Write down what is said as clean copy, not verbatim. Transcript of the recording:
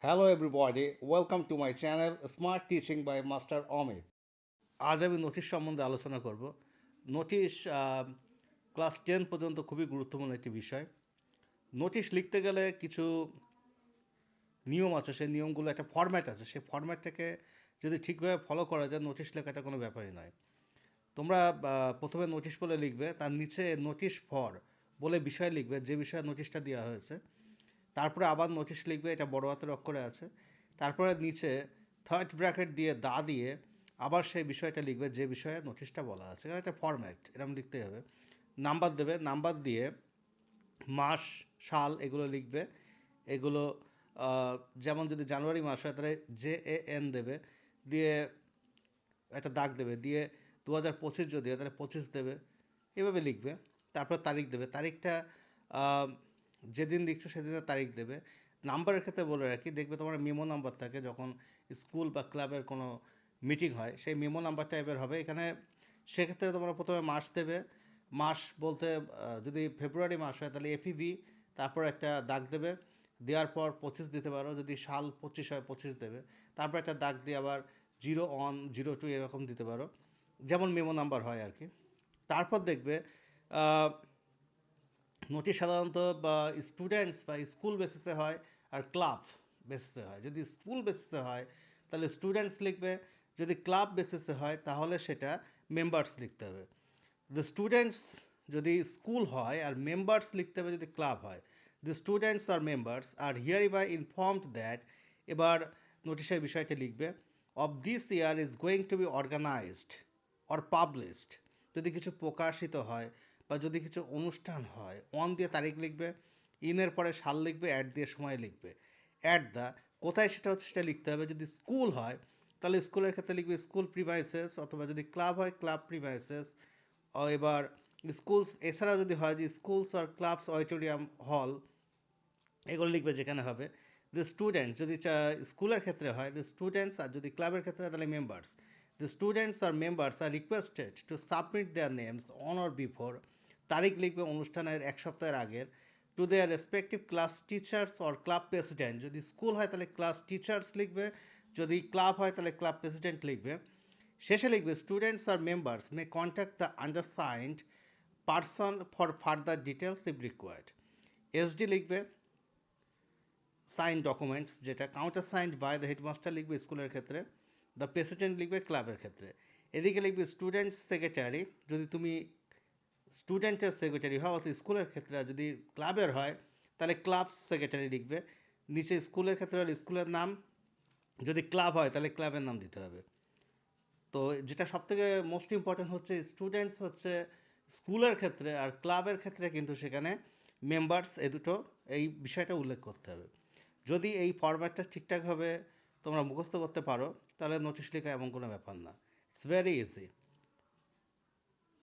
Hello everybody, welcome to my channel Smart Teaching by Master Amit. আজ আমি notice সম্বন্ধে আলোচনা করব। নোটিশ ক্লাস 10 পর্যন্ত খুবই গুরুত্বপূর্ণ একটি বিষয়। নোটিশ লিখতে গেলে কিছু নিয়ম আছে, সেই নিয়মগুলো একটা ফরম্যাট আছে, সেই ফরম্যাটটাকে যদি ঠিকভাবে ফলো করা যায় নোটিশ লেখাটা কোনো ব্যাপারই নয়। তোমরা প্রথমে নোটিশ বলে লিখবে, তার নিচে নোটিশ ফর বলে বিষয় লিখবে, যে বিষয়ে নোটিশটা দেওয়া হয়েছে। তারপরে আবার নোটিশ লিখবে, এটা বড় হাতের অক্ষরে আছে। তারপরে নিচে থার্ড ব্র্যাকেট দিয়ে দিয়ে আবার সেই বিষয়টা লিখবে যে বিষয়ে নোটিশটা বলা আছে। এখানে একটা ফরম্যাট এরকম লিখতে হবে। নাম্বার দেবে, নাম্বার দিয়ে মাস, সাল এগুলো লিখবে। এগুলো যেমন যদি জানুয়ারি মাস হয় তাহলে JAN দেবে, দিয়ে একটা দাগ দেবে, দিয়ে 2025 যদি হয় তাহলে 25 দেবে, এভাবে লিখবে। তারপর তারিখ দেবে, তারিখটা যেদিন লিখছো সেদিনের তারিখ দেবে। নাম্বারের ক্ষেত্রে বলে রাখি, দেখবে তোমার মেমো নাম্বার থাকে, যখন স্কুল বা ক্লাবের কোনো মিটিং হয় সেই মেমো নাম্বার টাইপের হবে এখানে। সেক্ষেত্রে তোমরা প্রথমে মাস দেবে। মাস বলতে যদি ফেব্রুয়ারি মাস হয় তাহলে FEB, তারপর একটা দাগ দেবে, দেওয়ার পর 25 দিতে পারো। যদি সাল 25 হয় 25 দেবে, তারপর একটা দাগ দিয়ে আবার 01, 02 এরকম দিতে পারো, যেমন মেমো নাম্বার হয় আর কি। তারপর দেখবে নোটিশ সাধারণত বা স্টুডেন্টস বা স্কুল বেসিসে হয় আর ক্লাব বেসিসে হয়। যদি স্কুল বেসিসে হয় তাহলে স্টুডেন্টস লিখবে, যদি ক্লাব বেসিসে হয় তাহলে সেটা মেম্বার্স লিখতে হবে। দ্য স্টুডেন্টস যদি স্কুল হয় আর মেম্বার্স লিখতে হবে যদি ক্লাব হয়। দ্য স্টুডেন্টস আর members are hereby informed that, এবার নোটিশের বিষয়টা লিখবে, of this year is going to be organised or published. যদি কিছু প্রকাশিত হয় বা যদি কিছু অনুষ্ঠান হয়, অন দিয়ে তারিখ লিখবে, ইনের পরে সাল লিখবে, অ্যাট দিয়ে সময় লিখবে। অ্যাট দ্য কোথায় সেটা হচ্ছে সেটা লিখতে হবে। যদি স্কুল হয় তাহলে স্কুলের ক্ষেত্রে লিখবে স্কুল প্রিমাইসেস, অথবা যদি ক্লাব হয় ক্লাব প্রিমাইসেস। এবার স্কুলস এছাড়া যদি হয় যে স্কুলস আর ক্লাবস অডিটোরিয়াম হল, এগুলো লিখবে যেখানে হবে। দ্য স্টুডেন্ট যদি স্কুলের ক্ষেত্রে হয় দ্য স্টুডেন্টস, আর যদি ক্লাবের ক্ষেত্রে হয় তাহলে মেম্বার্স। দ্য স্টুডেন্টস আর members are requested to submit their names on or before, তারিখ লিখবে অনুষ্ঠানের এক সপ্তাহের আগের, to their respective class teachers or club president. যদি স্কুল হয় তাহলে ক্লাস টিচার্স লিখবে, যদি ক্লাব হয় তাহলে ক্লাব প্রেসিডেন্ট লিখবে। শেষে লিখবে স্টুডেন্টস আর members may contact the undersigned person for further details if required. SD লিখবে সাইন ডকুমেন্টস, যেটা countersigned by the headmaster লিখবে স্কুলের ক্ষেত্রে, দ্য প্রেসিডেন্ট লিখবে ক্লাবের ক্ষেত্রে। এদিকে লিখবে স্টুডেন্টস সেক্রেটারি যদি তুমি স্টুডেন্টের সেক্রেটারি হও, অর্থাৎ স্কুলের ক্ষেত্রে। আর যদি ক্লাবের হয় তাহলে ক্লাব সেক্রেটারি লিখবে, নিচে স্কুলের ক্ষেত্রে হলে স্কুলের নাম, যদি ক্লাব হয় তাহলে ক্লাবের নাম দিতে হবে। তো যেটা সব থেকে মোস্ট ইম্পর্টেন্ট হচ্ছে স্টুডেন্টস হচ্ছে স্কুলের ক্ষেত্রে, আর ক্লাবের ক্ষেত্রে কিন্তু সেখানে মেম্বার্স, এ দুটো এই বিষয়টা উল্লেখ করতে হবে। যদি এই ফরম্যাটটা ঠিকঠাকভাবে তোমরা মুখস্থ করতে পারো তাহলে নোটিশ লেখা এমন কোনো ব্যাপার না। It's very easy.